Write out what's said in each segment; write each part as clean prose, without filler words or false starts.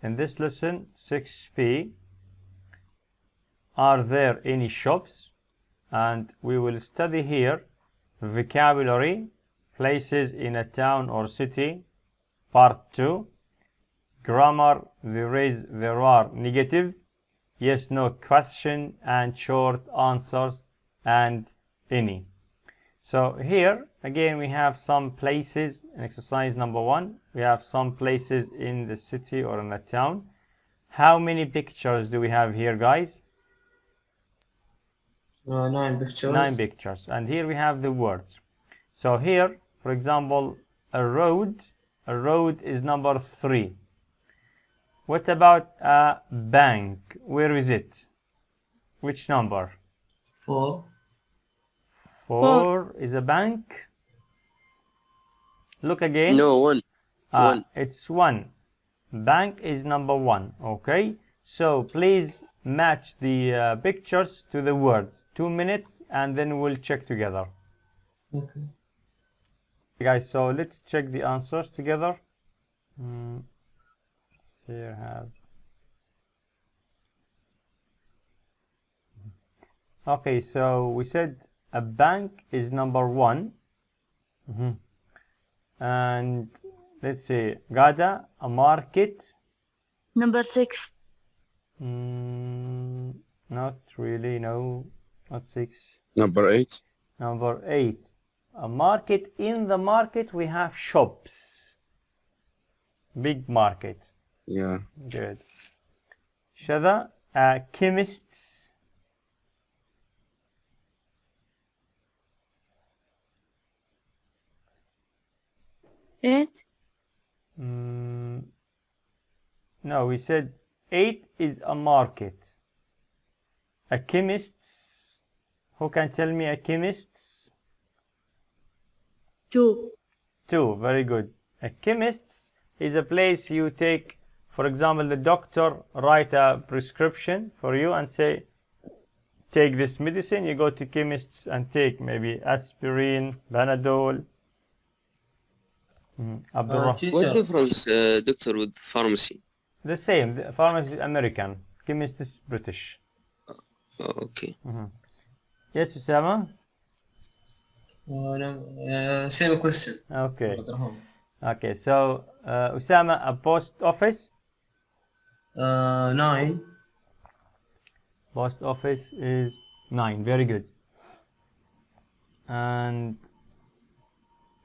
in this lesson 6b, are there any shops? And we will study here vocabulary, places in a town or city, part 2, grammar, there is, there are, negative, yes, no question, and short answers, and any. So here again we have some places in exercise number 1. We have some places in the city or in the town. How many pictures do we have here, guys? 9 pictures. 9 pictures. And here we have the words. So here, for example, a road is number 3. What about a bank? Where is it? Which number? 4. 4 is a bank. Look again. No, 1. 1. It's 1. Bank is number 1. Okay. So please match the pictures to the words. 2 minutes, and then we'll check together. Okay. Guys, so let's check the answers together. Here have. Okay, so we said a bank is number 1. And let's see, Gada, a market. Number 6. Not really, no, not 6. Number 8. Number 8. A market. In the market we have shops. Big market. Yeah. Good. Shada, chemists. Eight. No, we said 8 is a market. A chemists. Who can tell me a chemists? 2. 2, very good. A chemist is a place you take, for example, the doctor write a prescription for you and say, take this medicine. You go to chemists and take maybe aspirin, Panadol. What difference, doctor, with pharmacy? The same. The pharmacy is American. Chemist is British. Oh, okay. Yes, Usama? Same question. Okay. Okay, so Usama, a post office? 9. Post office is 9. Very good. And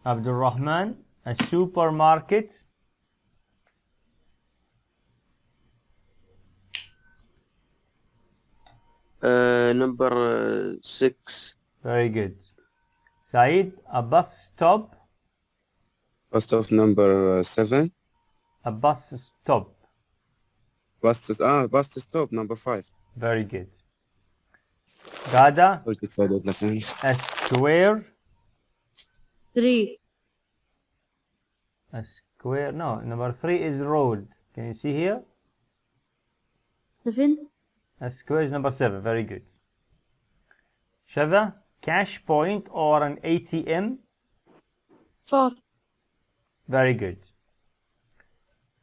Abdul Rahman, a supermarket? Number 6. Very good. Saeed, a bus stop? Bus stop number 7. A bus stop. Bus stop number 5. Very good. Gada, lessons. a square? 3. A square, no, number 3 is road. Can you see here? 7. A square is number 7. Very good. Shada, cash point or an ATM? 4. Very good.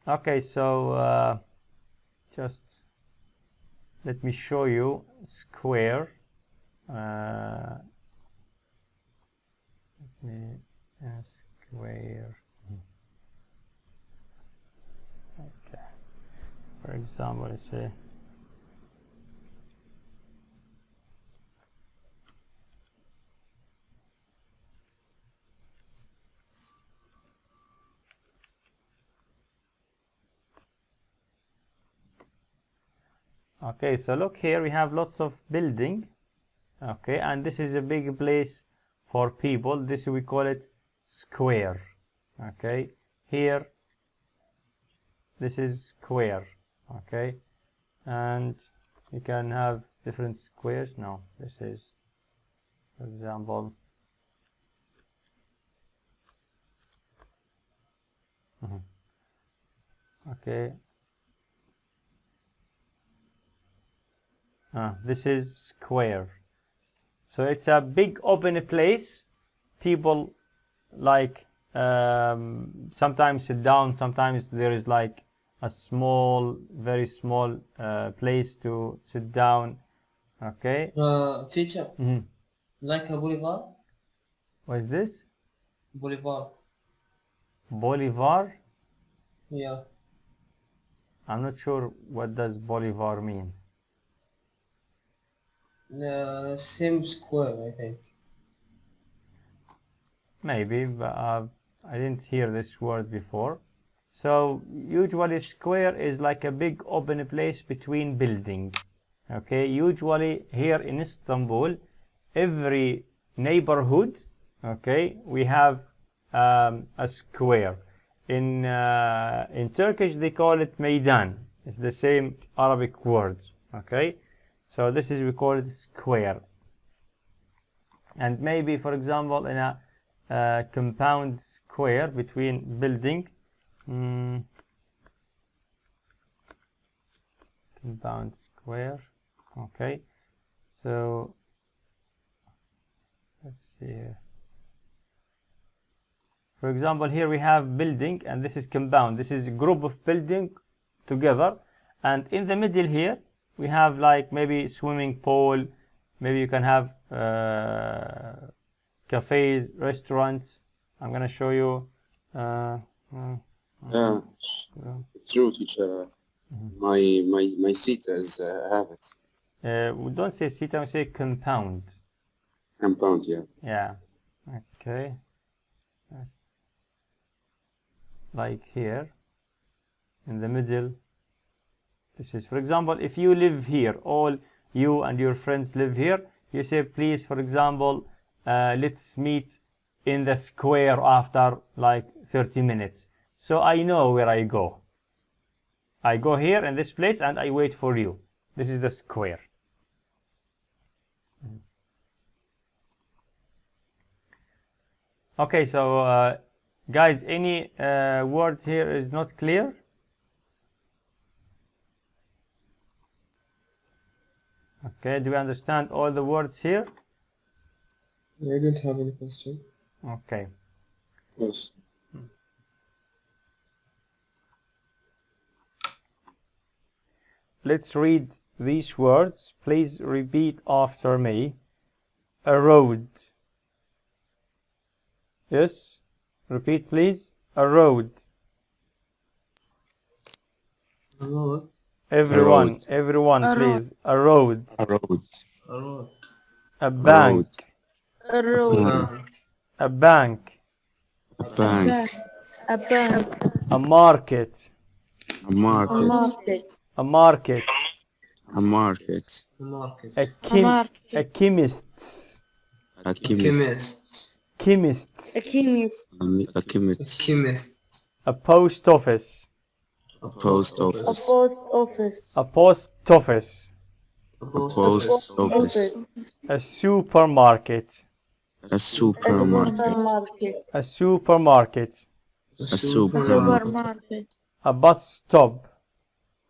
Okay, so just let me show you square. Square. Okay. For example, let's say. Okay, so look here, we have lots of building. Okay, and this is a big place for people. This we call it square. Okay, here this is square. Okay, and you can have different squares. No, this is, for example, okay. This is square. So it's a big open place. People like sometimes sit down, sometimes there is like a small, very small place to sit down. Okay. Teacher, Mhm. like a boulevard? What is this? Boulevard. Bolivar? Yeah. I'm not sure what does Bolivar mean. Same square, I think. Maybe, but I didn't hear this word before. So usually square is like a big open place between building. Okay, usually here in Istanbul, every neighborhood, okay, we have a square. In Turkish they call it meydan. It's the same Arabic word. Okay, so this is, we call it square. And maybe, for example, in a compound square between building, compound square. Okay, so let's see here. For example, here we have building, and this is compound. This is a group of building together, and in the middle here we have like maybe swimming pool. Maybe you can have cafes, restaurants. I'm gonna show you. Yeah, it's true, teacher. My seat is have it. We don't say city, we say compound. Compound, yeah. Yeah. Okay. Like here, in the middle. This is, for example, if you live here, all you and your friends live here, you say, please, for example, let's meet in the square after like 30 minutes. So I know where I go. I go here in this place and I wait for you. This is the square. Okay, so guys, any words here is not clear? Okay, do we understand all the words here? I don't have any question. Okay. Yes. Let's read these words. Please repeat after me. A road. Yes? Repeat, please. A road. A road. Everyone, A please. A road. A road. A road. A bank. A road. A bank. A bank. A bank. A market. A market. A market. A market. A market. A chemist's. A chemist. Chemists. A chemist. A chemist. Chemist. A post office. A post A office. post office. A post office. A A post office. A supermarket. A supermarket. Supermarket. A supermarket. A supermarket. Supermarket. A bus stop.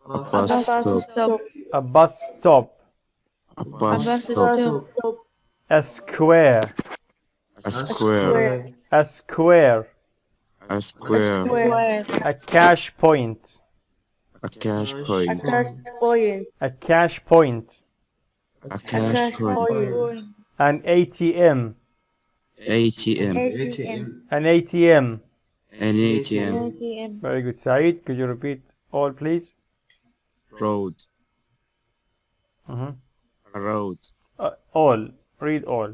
A A bus bus stop. stop. A bus stop. A A bus bus stop. stop. A square. A square. A square. A square. Square. A cash point. A cash A point. cash point. A cash point. A A cash cash point. point. An ATM. ATM. ATM. An ATM. An ATM. ATM. Very good, Saeed. Could you repeat all, please? Road. Mhm. A road. All. Read all.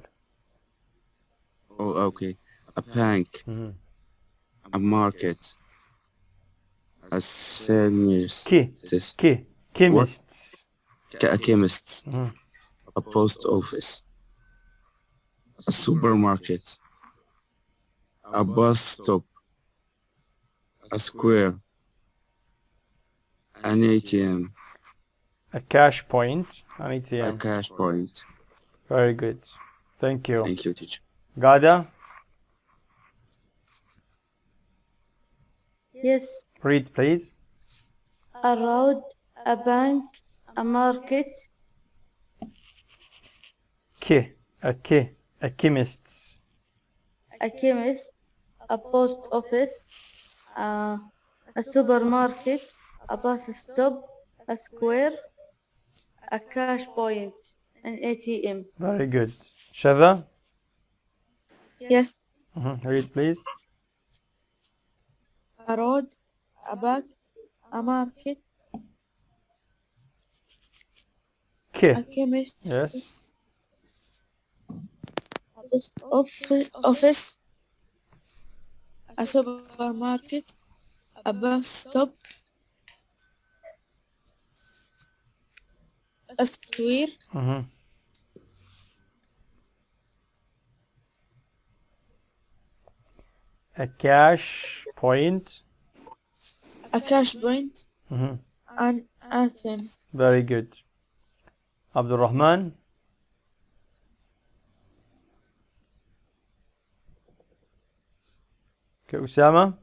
Oh, okay. A bank. Mhm. A market. A seniors. Chemists. A chemist. Mhm. A post office. A supermarket. A bus stop. A square. An ATM. A cash point. An A ATM. cash point. Very good. Thank you. Thank you, teacher. Gada, Yes. read, please. A road. A bank. A market. A chemist's. A chemist. A post office. A supermarket. a bus stop, a square, a cash point, an ATM. Very good. Shada? Yes. Read, please. A road, a bank, a market, a K. chemist, Yes. a post office, a supermarket, a bus stop, a square, A cash point. a cash point, an ATM. Very good. Abdul Rahman? Okay, Usama?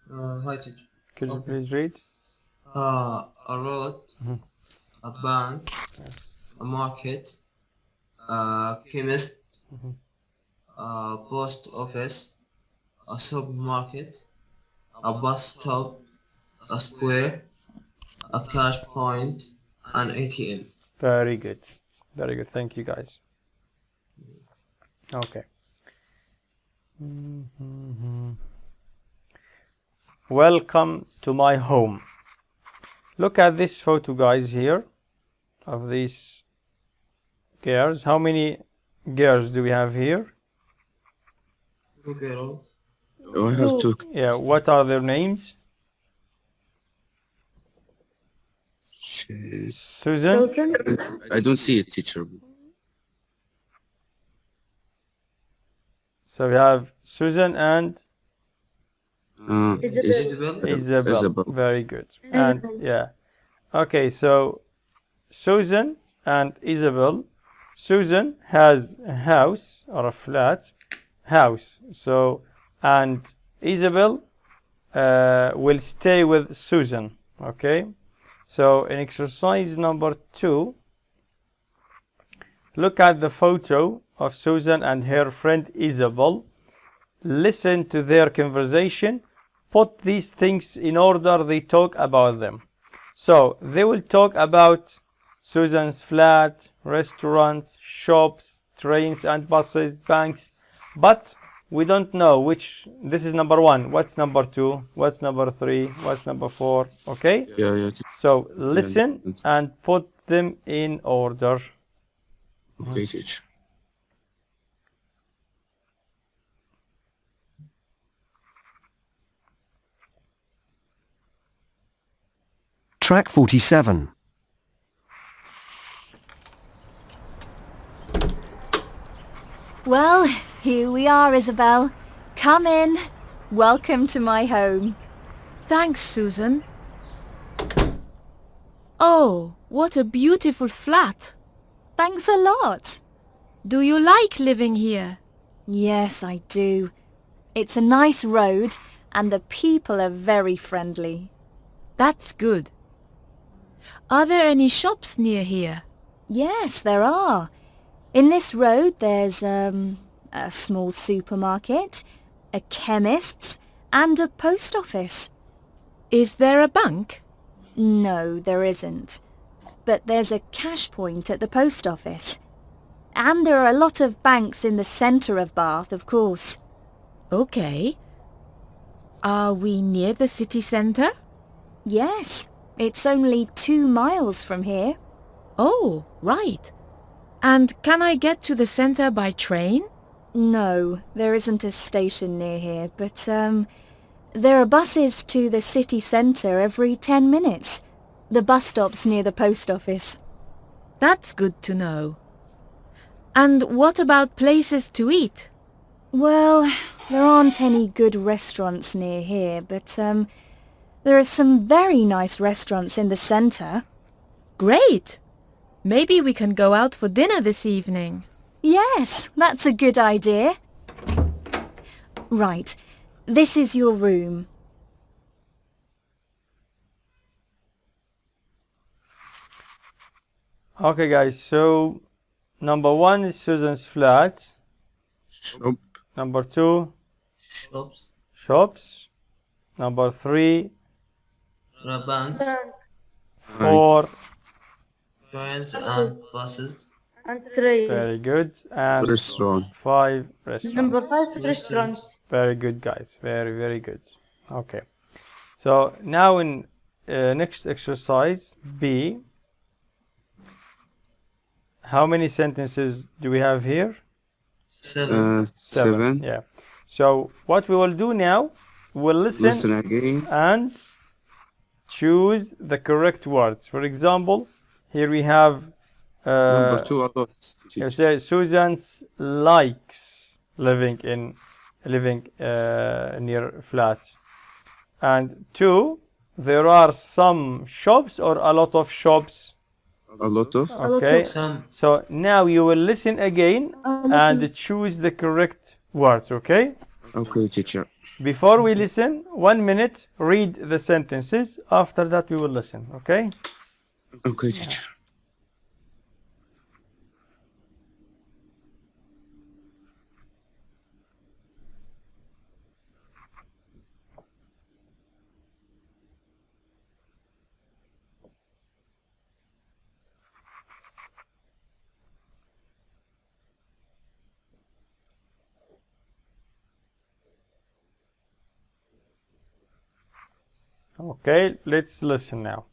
Hi, teacher. Could you Okay. please read? A road, a bank, a market, a chemist, a post office, a supermarket, a bus stop, a square, a cash point, an ATM. Very good. Very good. Thank you, guys. Okay. Welcome to my home. Look at this photo, guys, here of these girls. How many girls do we have here? Two girls. Oh, I have two. Yeah, what are their names? Susan? I don't see it, teacher. So we have Susan and Isabel. Isabel. Very good. And yeah. Okay, so Susan and Isabel. Susan has a house or a flat house. So, and Isabel will stay with Susan. Okay. So in exercise number 2, look at the photo of Susan and her friend Isabel. Listen to their conversation. Put these things in order they talk about them. So they will talk about Susan's flat, restaurants, shops, trains and buses, banks. But we don't know which. This is number 1. What's number 2? What's number 3? What's number 4? Okay? Yeah. So listen and put them in order. Okay, teacher. Track 47. Well, here we are, Isabel. Come in. Welcome to my home. Thanks, Susan. Oh, what a beautiful flat. Thanks a lot. Do you like living here? Yes, I do. It's a nice road and the people are very friendly. That's good. Are there any shops near here? Yes, there are. In this road there's a small supermarket, a chemist's and a post office. Is there a bank? No, there isn't. But there's a cash point at the post office. And there are a lot of banks in the centre of Bath, of course. Okay. Are we near the city centre? Yes, it's only 2 miles from here. Oh, right. And can I get to the centre by train? No, there isn't a station near here, but there are buses to the city centre every 10 minutes. The bus stop's near the post office. That's good to know. And what about places to eat? Well, there aren't any good restaurants near here, but there are some very nice restaurants in the centre. Great! Maybe we can go out for dinner this evening. Yes, that's a good idea. Right, this is your room. Okay, guys, so number 1 is Susan's flat. Shop. Number 2, Shops. shops. Number 3, banks, four, trains and buses. and 3. very good, and Restaurant. 5 restaurants. Number 5, restaurant. Very good, guys. Very, very good. Okay. So now in next exercise B, how many sentences do we have here? 7. 7. Yeah. So what we will do now, we'll Listen again. and choose the correct words. For example, here we have Number 2 adults. you say Susan's likes living near flat. And 2, there are some shops or a lot of shops. A lot of. Okay. Some. So now you will listen again and choose the correct words, okay? Okay, teacher. Before we listen, 1 minute, read the sentences. After that, we will listen, okay? Okay, teacher. Okay, let's listen now.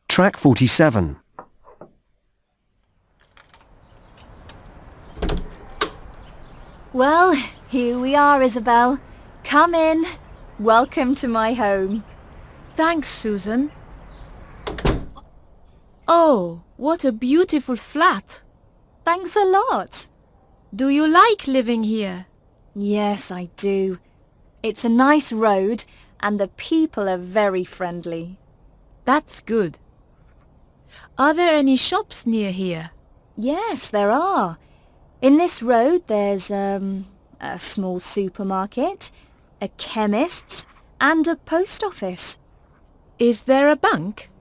Track 47. Well, here we are, Isabel. Come in. Welcome to my home. Thanks, Susan. Oh, what a beautiful flat. Thanks a lot. Do you like living here? Yes, I do. It's a nice road and the people are very friendly. That's good. Are there any shops near here? Yes, there are. In this road there's a small supermarket, a chemist's and a post office. Is there a bank?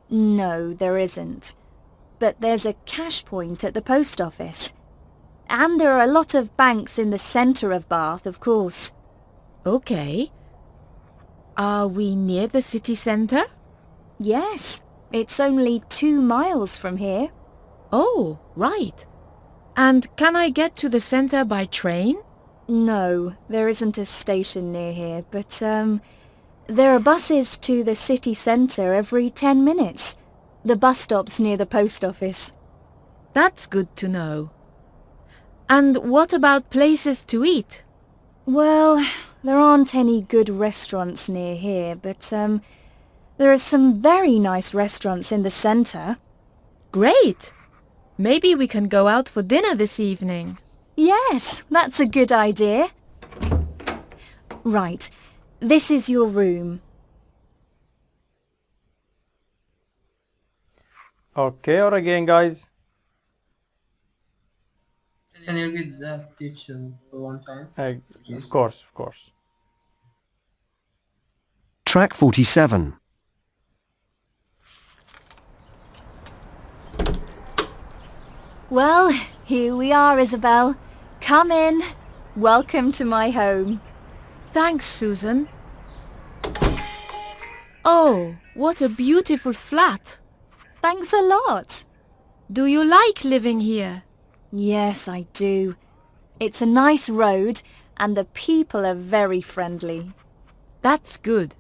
No, there isn't. But there's a cash point at the post office. And there are a lot of banks in the centre of Bath, of course. Okay. Are we near the city centre? Yes, it's only 2 miles from here. Oh, right. And can I get to the centre by train? No, there isn't a station near here, but there are buses to the city centre every 10 minutes. The bus stop's near the post office. That's good to know. And what about places to eat? Well, there aren't any good restaurants near here, but there are some very nice restaurants in the centre. Great! Maybe we can go out for dinner this evening. Yes, that's a good idea. Right, this is your room. Okay, or again, guys? Can you read that teacher for one time? Of course, of course. Track 47. Well, here we are, Isabel. Come in. Welcome to my home. Thanks, Susan. Oh, what a beautiful flat. Thanks a lot. Do you like living here? Yes, I do. It's a nice road and the people are very friendly. That's good.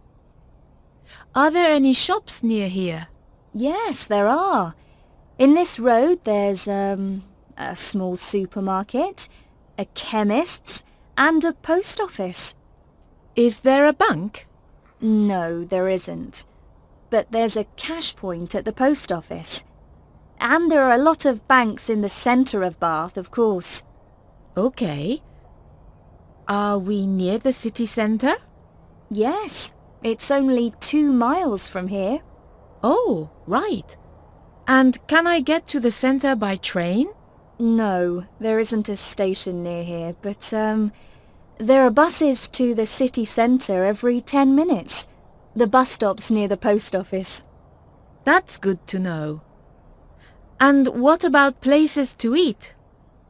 Are there any shops near here? Yes, there are. In this road there's a small supermarket, a chemist's and a post office. Is there a bank? No, there isn't. But there's a cash point at the post office. And there are a lot of banks in the centre of Bath, of course. Okay. Are we near the city centre? Yes, it's only 2 miles from here. Oh, right. And can I get to the centre by train? No, there isn't a station near here, but there are buses to the city centre every 10 minutes. The bus stop's near the post office. That's good to know. And what about places to eat?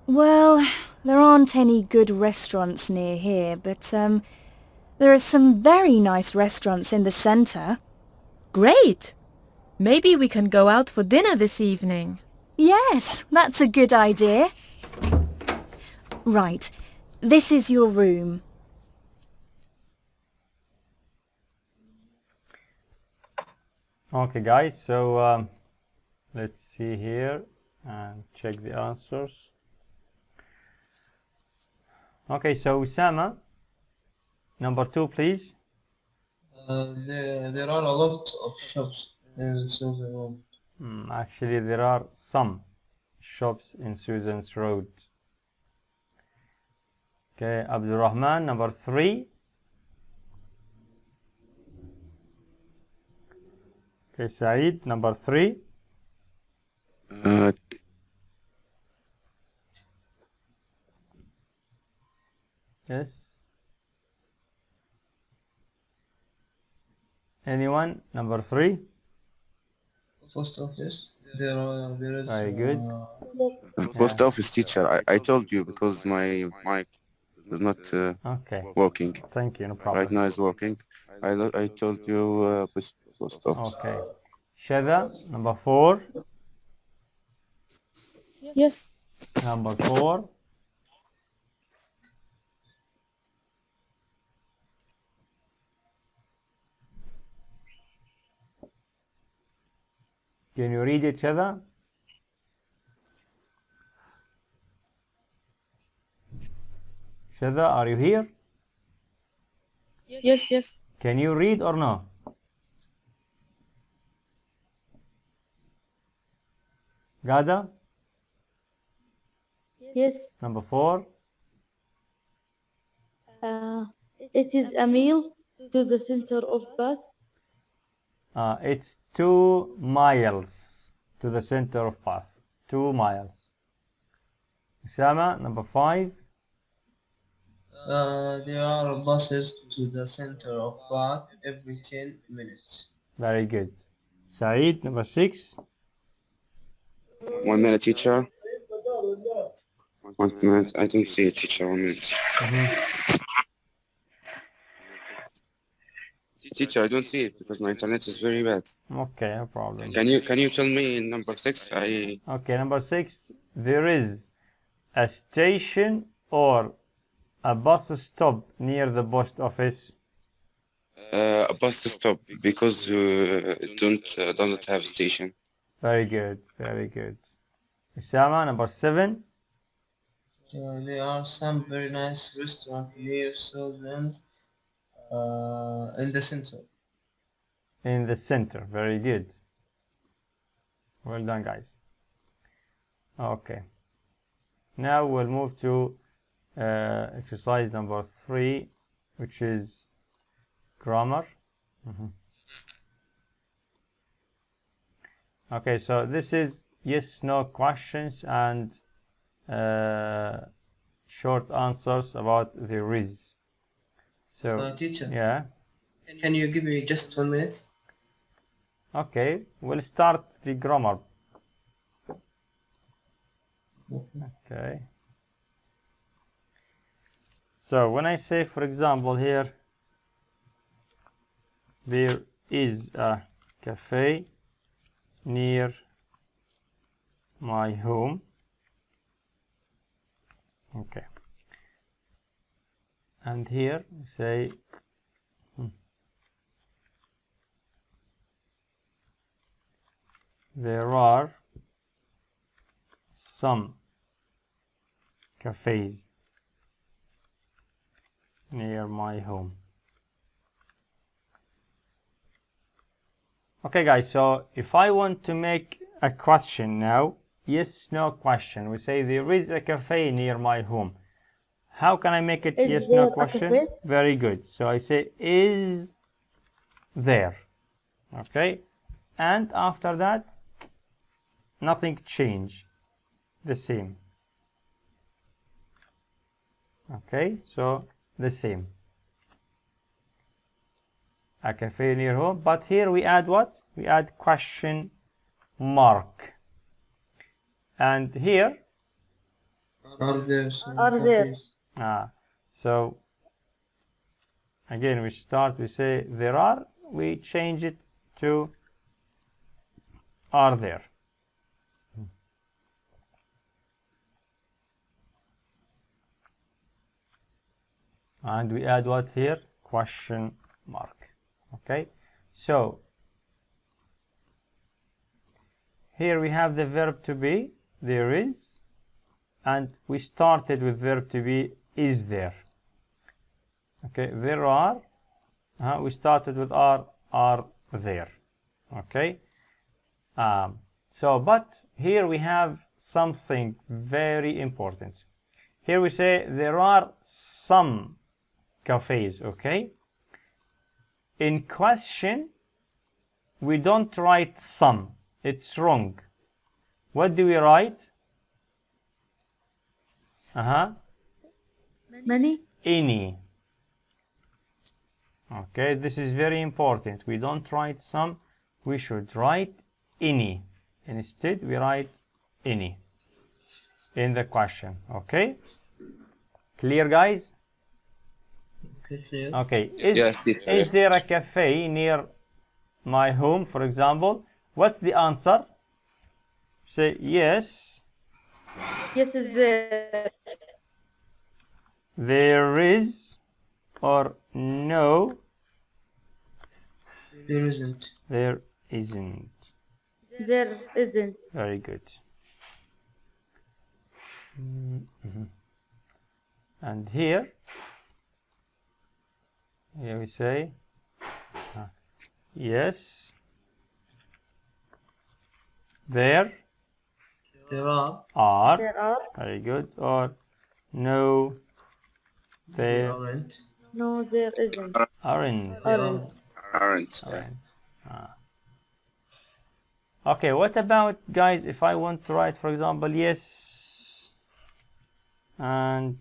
Well, there aren't any good restaurants near here, but there are some very nice restaurants in the centre. Great! Maybe we can go out for dinner this evening. Yes, that's a good idea. Right, this is your room. Okay guys, so let's see here and check the answers. Okay, so Usama, number 2 please. There are a lot of shops in Susan Road. Actually there are some shops in Susan's Road. Okay, Abdurrahman, number 3. Okay, Saeed, number 3. Yes. Anyone? Number 3. Post office. There is. Very good. Post office teacher. I told you because my mic is not Okay. working. Thank you. No problem. Right now it's working. I told you post office. Okay. Shada, number 4. Yes. Number 4. Can you read each other? Shada, are you here? Yes, yes. Can you read or no? Gada, Yes. number 4. It is a meal to the center of Bath. It's 2 miles to the center of Bath. 2 miles. Usama, number 5. There are buses to the center of Bath every 10 minutes. Very good. Saeed, number 6. 1 minute, teacher. 1 minute. I don't see it, teacher. 1 minute. Teacher, I don't see it because my internet is very bad. Okay, no problem. Can you tell me number 6? Okay, number 6. There is a station or a bus stop near the post office. A bus stop because doesn't have station. Very good, very good. Usama, number 7. There are some very nice restaurants near Susan's in the center. In the center, very good. Well done, guys. Okay. Now we'll move to exercise number 3, which is grammar. Okay, so this is yes/no questions and short answers about the RIS. So, Teacher, yeah. can you give me just 1 minute? Okay, we'll start the grammar. Okay. So when I say, for example, here, there is a cafe near my home. Okay. And here we say there are some cafes near my home. Okay guys, so if I want to make a question now, yes/no question, we say there is a cafe near my home. How can I make it Is yes/no there a question? cafe? Very good. So I say is there. Okay, and after that nothing change, the same. Okay, so the same. A cafe near home, but here we add what? We add question mark. And here Are there some Are there. cafes? So again, we start, we say there are, we change it to are there. And we add what here? Question mark. Okay, so here we have the verb to be, there is, and we started with verb to be, is there. Okay, there are, we started with are there. Okay, so but here we have something very important. Here we say there are some cafes. Okay, in question we don't write some, it's wrong. What do we write? Many. Any. Okay, this is very important. We don't write some, we should write any. Instead we write any in the question. Okay, clear, guys? Clear. Okay, Yes, is there a cafe near my home, for example? What's the answer? Say yes, Yes, is there. there is, or no, There isn't. there isn't. There isn't. Very good. And here we say yes, there There are. are. There are. Very good. Or no, There there aren't. No, there isn't. aren't. Aren't. Aren't. Okay, what about, guys, if I want to write, for example, yes and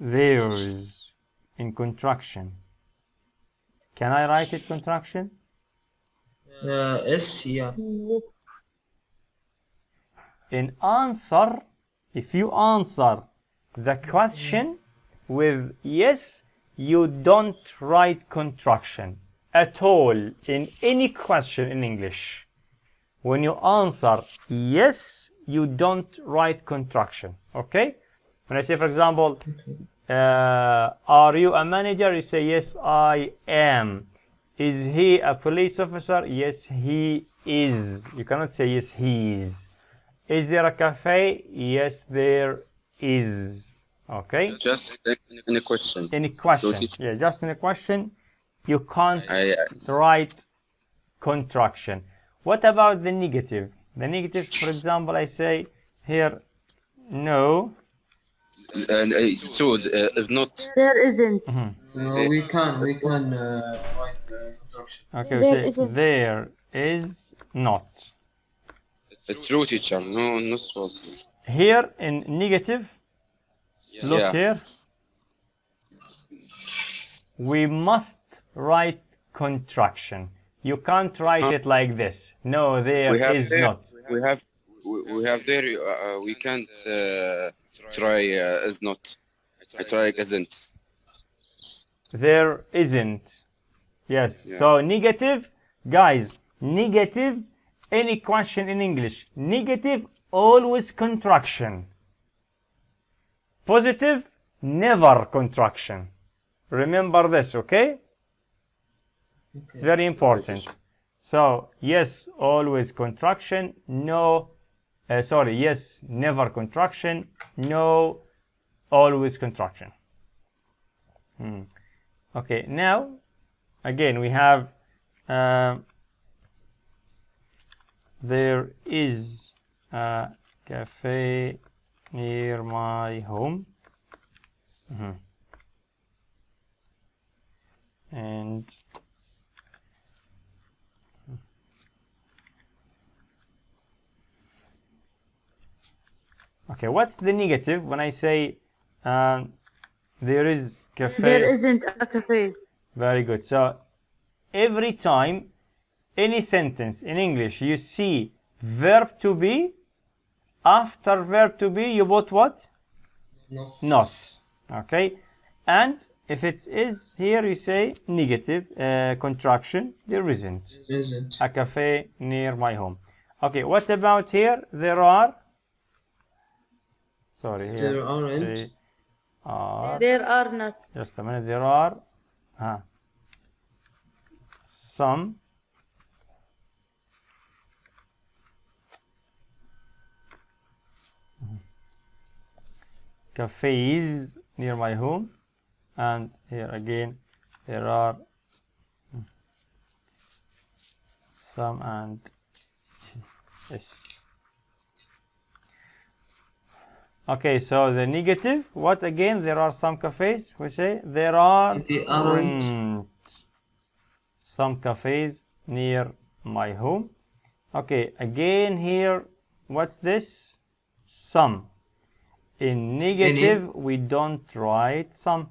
there's in contraction? Can I write it contraction? S, yeah. Yes. In answer, if you answer the question with yes, you don't write contraction at all in any question in English. When you answer yes, you don't write contraction. Okay, when I say, for example, are you a manager? You say yes, I am. Is he a police officer? Yes, he is. You cannot say yes, he is. Is there a cafe? Yes, there is. Okay, Just in a question. in a question. Yeah, just in a question, you can't write contraction. What about the negative? The negative, for example, I say here no. So is not. There isn't. No, we can write construction. Okay, There okay. isn't. There is not. It's true, teacher. No, not false. Here in negative, look Yeah. here. We must write contraction. You can't write it like this. No, there is not. We have there. We can't try is not. I try isn't. There isn't. Yes. Yeah. So negative, guys, negative, any question in English, negative, always contraction. Positive, never contraction. Remember this, okay? It's very important. So, yes, always contraction. No, yes, never contraction. No, always contraction. Okay, now, again, we have there is a cafe near my home. And okay, what's the negative when I say there is cafe? There isn't a cafe. Very good. So every time any sentence in English you see verb to be, After verb to be, you put what? No. Not. Okay. And if it is here, you say negative contraction. There isn't Isn't. a cafe near my home. Okay. What about here? There are. Sorry. Here. There aren't. They are. There are not. Just a minute. There are. Some. Cafes near my home, and here again there are some and yes. Okay, so the negative, what again? There are some cafes. We say there are They aren't. some cafes near my home. Okay, again here, what's this? Some. In negative, we don't write some.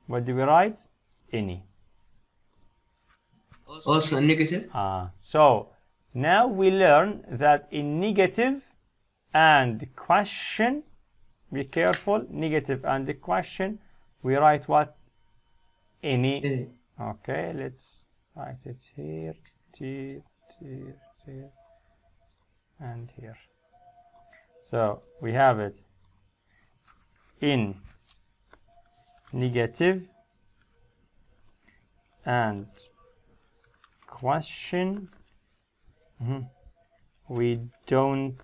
What do we write? Any. Also negative. So now we learn that in negative and question, be careful, negative and the question, we write what? Any. Okay, let's write it here, here, and here. So we have it in negative and question. We don't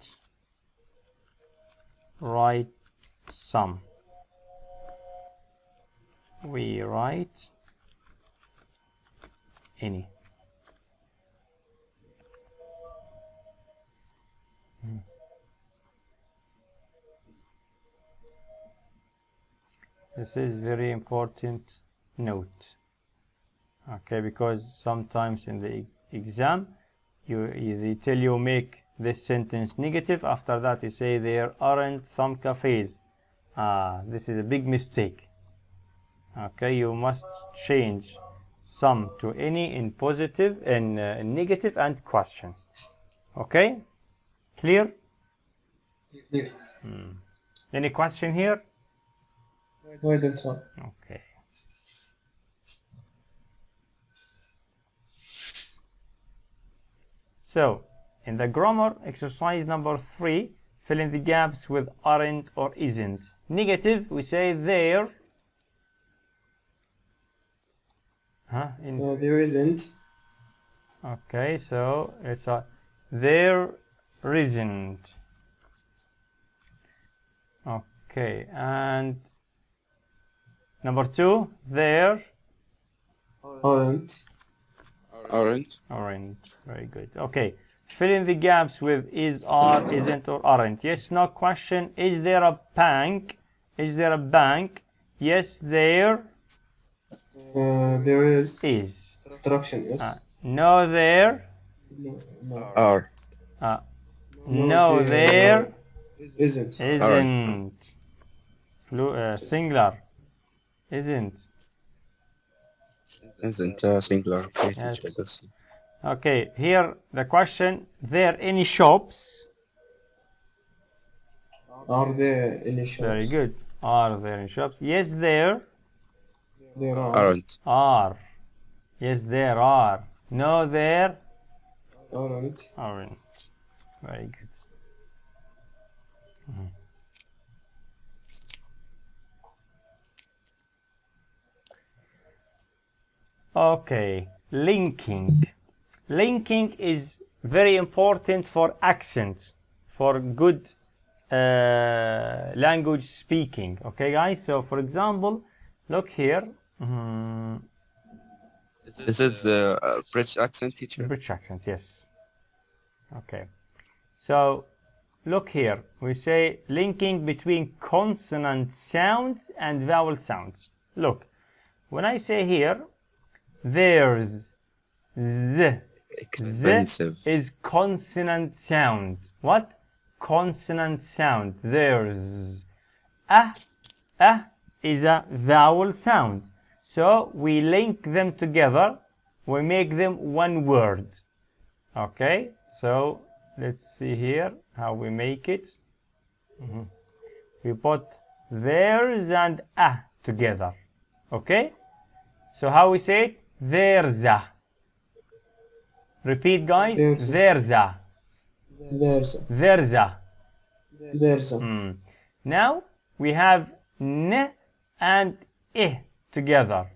write some. We write any. This is very important note. Okay, because sometimes in the exam they tell you make this sentence negative, after that you say there aren't some cafes. This is a big mistake. Okay, you must change some to any in positive and negative and question. Okay, clear? Yeah. Any question here? Why don't I? Okay. So, in the grammar exercise number 3, fill in the gaps with aren't or isn't. Negative, we say there. There isn't. Okay, so it's there isn't. Okay, and number 2, there Aren't. aren't. Very good. Okay, fill in the gaps with is, are, isn't, or aren't. Yes, no question. Is there a bank? Is there a bank? Yes, there There is. is. Traction, yes. No, there. No. Are. No, there Isn't. isn't. Singular. Isn't. Isn't singular. Yes. Okay, here the question, there any shops? Are there any shops? Very good. Are there any shops? Yes, there There are. Aren't. are. Yes, there are. No, there Aren't. aren't. Very good. Okay, linking. Linking is very important for accents, for good language speaking. Okay, guys. So, for example, look here. This is the British accent, teacher. British accent, yes. Okay. So, look here. We say linking between consonant sounds and vowel sounds. Look, when I say here, there's z. Expensive. Z is consonant sound. What? Consonant sound. There's. Is a vowel sound. So we link them together. We make them one word. Okay? So let's see here how we make it. We put there's and a together. Okay? So how we say it? There's a. Repeat, guys. There's a. There's a. Now we have n and I together.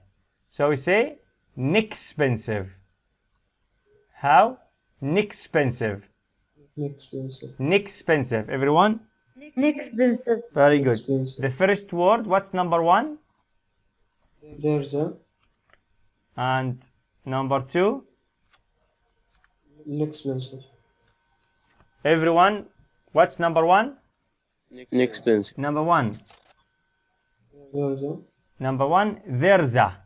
So we say nexpensive. How? Nexpensive. Nexpensive. Everyone? Inexpensive. Very good. The first word, what's number one? There's a And number two? inexpensive. Everyone, what's number one? Inexpensive. Number one. There's a Number one, there's a.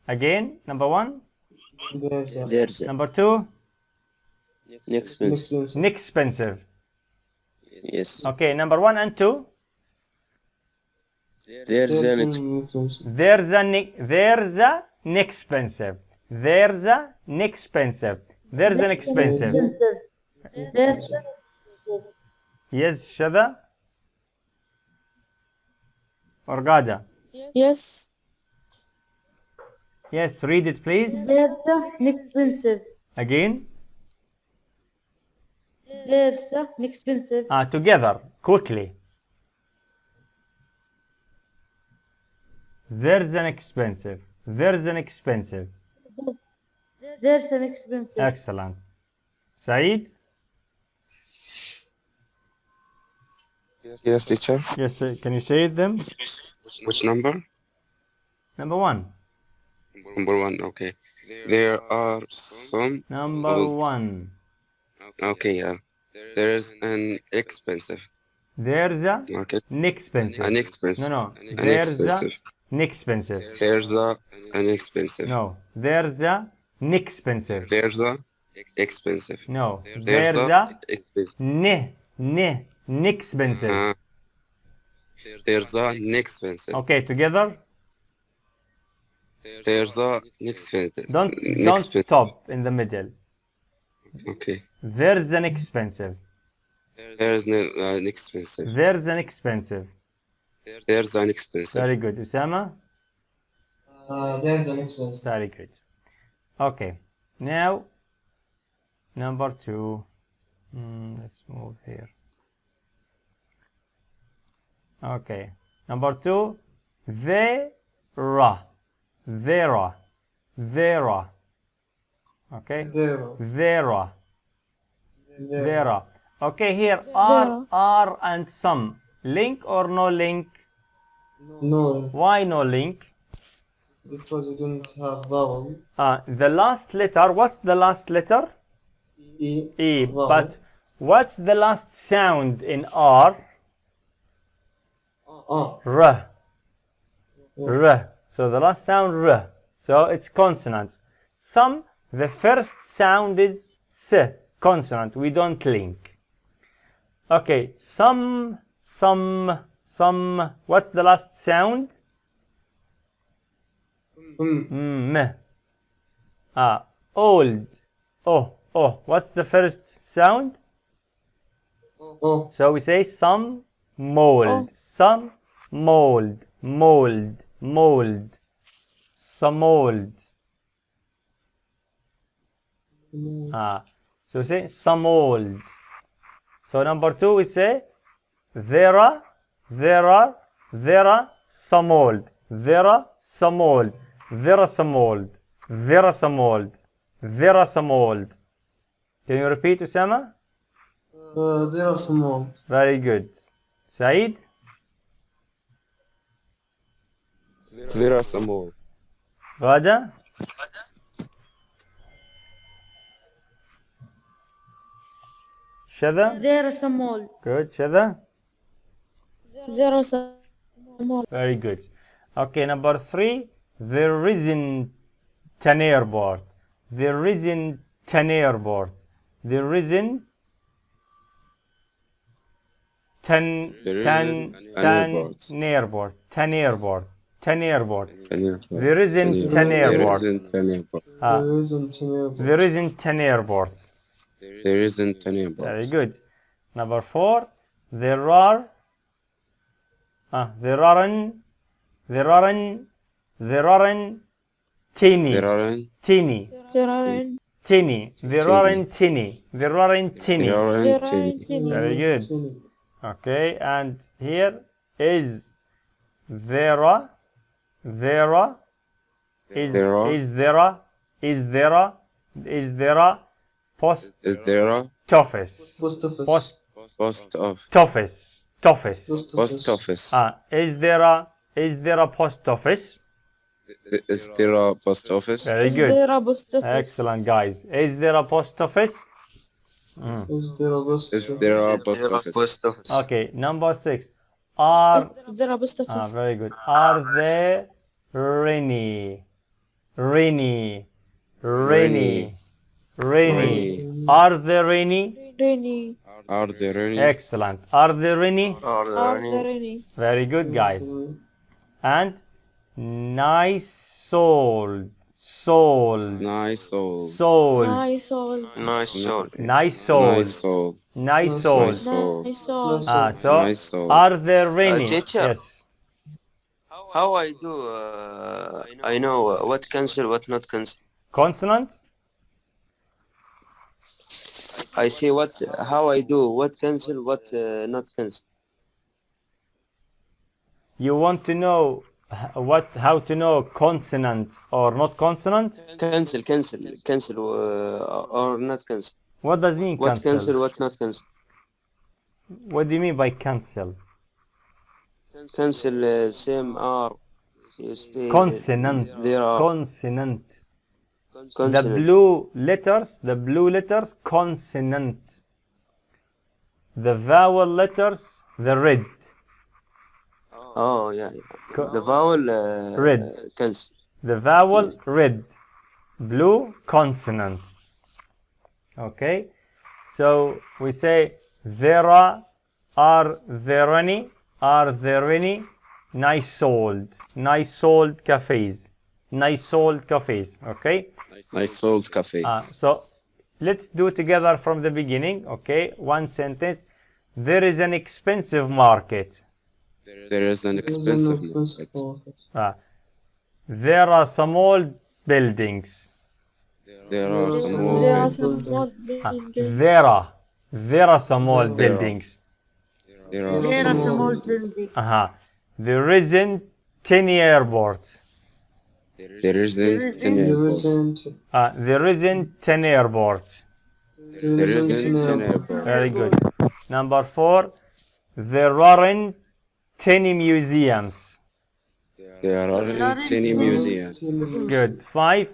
Again, number one. there's a There's a Number two, inexpensive. inexpensive. inexpensive. Yes. Okay, number one and two. There's an inexpensive. There's a inexpensive. There's a inexpensive. There's an expensive. There's Yes, Shada? Or Gada? Yes. Yes, read it please. inexpensive. Again. There's inexpensive. Together, quickly. There's an expensive. There's an expensive. There's an expensive. Excellent. Saeed? Yes, teacher. Yes, can you say it them? Which number? Number one. Number one. Okay. There are some. Number old- one. Okay. Yeah. There is an expensive There's a market. inexpensive. An expensive. No. An There's a expensive. inexpensive. There's a an expensive. No. There's a inexpensive. There's a expensive. No. There's There's a a expensive. inexpensive. There's a inexpensive. Okay, together. There's a inexpensive. Don't Inexpensive. stop in the middle. Okay. There's an expensive. There's an expensive. There's an expensive. There's an expensive. Very good. Usama? There's an expensive. Very good. Okay. Now, number two. Let's move here. Okay. Number two. There. There. There. Okay. There. There. Okay, here are and some. Link or no link? No, Why no link? because we don't have vowel. The last letter, what's the last letter? E. E. Vowel. But what's the last sound in R? R. R. So the last sound R. So it's consonant. Some, the first sound is S. Consonant. We don't link. Okay. Some. What's the last sound? M. Old. Oh. What's the first sound? Oh. So we say some mold. Some mold. Mold. Some mold. So we say some old. So number two we say there are some old. There are some old. There are some old. There are some old. There are some old. Can you repeat, Usama? There are some more. Very good. Saeed? There are some more. Raja? Shada? There are some more. Good. Shada? There are some more. Very good. Okay, number three. There isn't an airport. There isn't an airport. There isn't an airport. There isn't an airport. There isn't an airport. There isn't an airport. There isn't any about. Very good. Number 4. There aren't teeny. There aren't. Teeny. There aren't. Teeny. There aren't teeny. There aren't teeny. There aren't There any. aren't any. Very good. Okay, and here is there a post Is there a office? Post office. Post post office. post office? Is there a post office? Is there a post office? Very Is good. there a post office? Excellent, guys. Is there a post office? Is there a post Is there a post office? Post office. Okay, number 6. Are Is there a post office? very good. Are there rainy? Rainy. Are there rainy? Rainy. Are there any? Excellent. Are there rainy? Are there any? Very good, guys. And nice sold. Nice soul. Nice soul. Nice soul. Nice sold. Nice soul. Nice sold. Nice soul. Nice soul. So Nice soul. are there rainy? teacher. Yes. How I do? I know what cancel, what not cancel. Consonant? I see what. How I do? What cancel, what not cancel. You want to know how to know consonant or not consonant? Cancel, or not cancel. What does mean What cancel? cancel, what not cancel. What do you mean by cancel? Cancel same R. You stay, Consonant. There are Consonant. The consonant. blue letters, consonant. The vowel letters, the red. Oh yeah. The vowel Red. cancel. The vowel, red. Blue, consonant. Okay? So we say, are there any nice sold cafes. Okay? Nice sold cafe. So let's do together from the beginning. Okay? One sentence. There is an expensive market. There is an expensive market. There are some old buildings. There are some There more. are some old buildings. There are some old buildings. There are There are some some more. old buildings. There isn't any airport. There isn't any There airport. isn't. There isn't an airport. There isn't an airport. Very good. Number 4. There aren't any museums. There aren't any museums. Good. 5.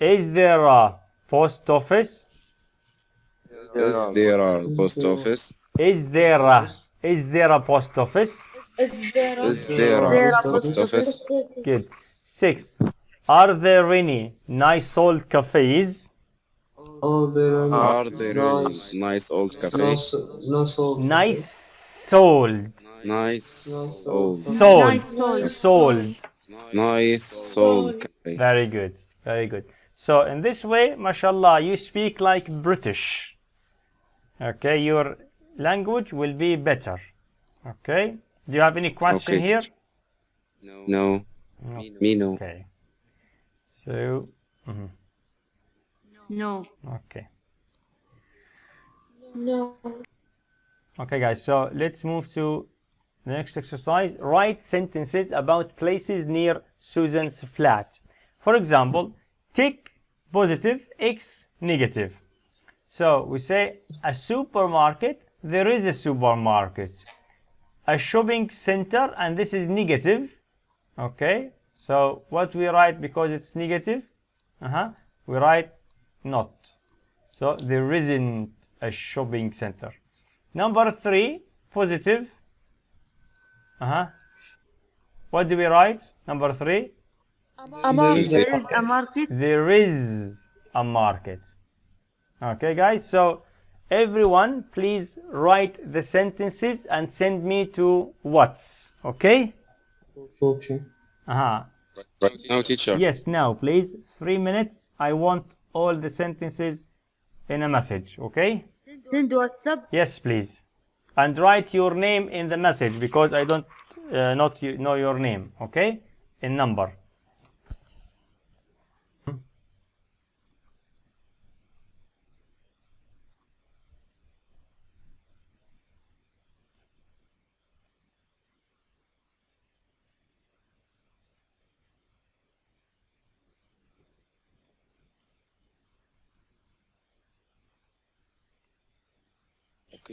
Is there a post office? Is there a post office? Is there a post office? Is there a Is there a post office? Good. 6. Are there any nice old cafes? Oh, there are Are there any nice old cafes? no soul. Nice sold. Nice old. Sold. Nice sold cafe. Very good. Very good. So in this way, mashallah, you speak like British. Okay, your language will be better. Okay. Do you have any question Okay, here? teacher. No. Me no. Okay. So, No. okay. No. Okay, guys. So let's move to the next exercise. Write sentences about places near Susan's flat. For example, tick positive, X negative. So we say a supermarket, there is a supermarket. A shopping center, and this is negative. Okay, so what we write because it's negative? We write not. So there isn't a shopping center. Number 3, positive. What do we write? Number 3. There is a market. There is a market. Okay, guys. So everyone, please write the sentences and send me to Whats. Okay? Okay. Right now, teacher. Yes, now, please. 3 minutes. I want all the sentences in a message, okay? Send WhatsApp. Yes, please. And write your name in the message because I don't know your name, okay? In number.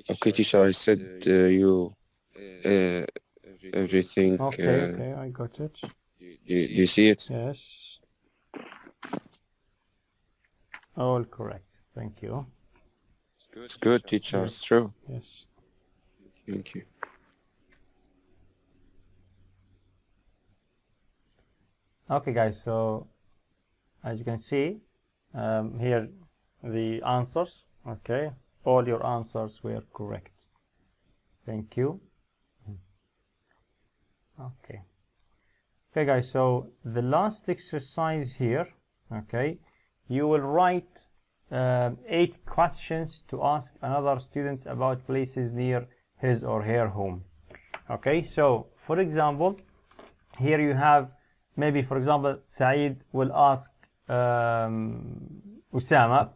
Okay, teacher, I said you everything. Okay, I got it. You see it? Yes. All correct. Thank you. It's good, teacher. It's true. Yes. Thank you. Okay, guys. So as you can see here, the answers. Okay, all your answers were correct. Thank you. Okay. Okay, guys. So the last exercise here. Okay, you will write 8 questions to ask another student about places near his or her home. Okay, so for example, here you have maybe, for example, Saeed will ask Usama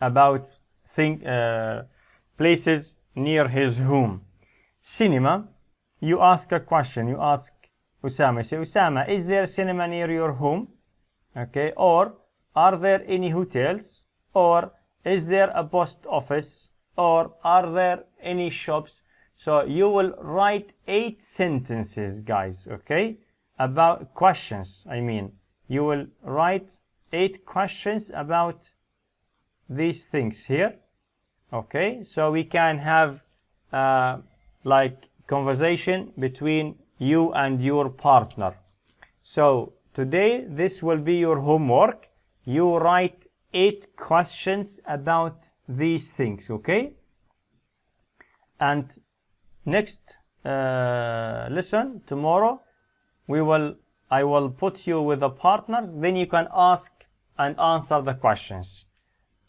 about places near his home. Cinema, you ask a question. You ask Usama. You say, Usama, is there a cinema near your home? Okay, or are there any hotels? Or is there a post office? Or are there any shops? So you will write 8 sentences, guys, okay? About questions, I mean. You will write 8 questions about these things here, okay? So we can have like conversation between you and your partner. So today, this will be your homework. You write 8 questions about these things, okay? And next lesson tomorrow, I will put you with a partner. Then you can ask and answer the questions.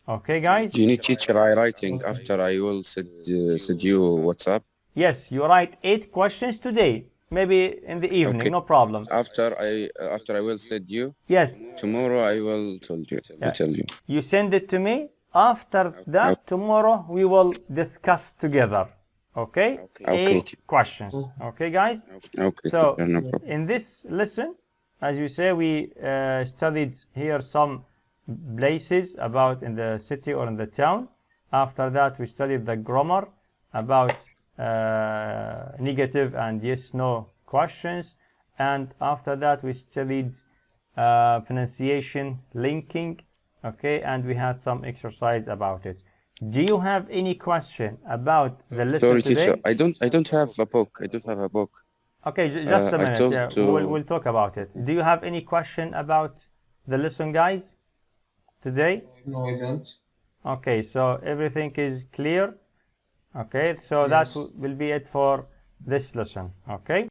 Okay, guys? Do you need teacher writing after I will send you WhatsApp? Yes, you write 8 questions today. Maybe in the evening, Okay. no problem. After I will send you. Yes. Tomorrow I will tell you. You send it to me. After that, tomorrow we will discuss together. Okay? Okay. 8 questions. Okay, guys? Okay. So, No problem. in this lesson, as you say, we studied here some places about in the city or in the town. After that, we studied the grammar about negative and yes/no questions. And after that, we studied pronunciation, linking, okay, and we had some exercise about it. Do you have any question about the lesson Sorry, today? teacher. I don't have a book. I don't have a book. Okay, just a minute. Yeah, to- we'll talk about it. Do you have any question about the lesson, guys, today? No, I don't. Okay, so everything is clear. Okay, so that Yes. will be it for this lesson. Okay.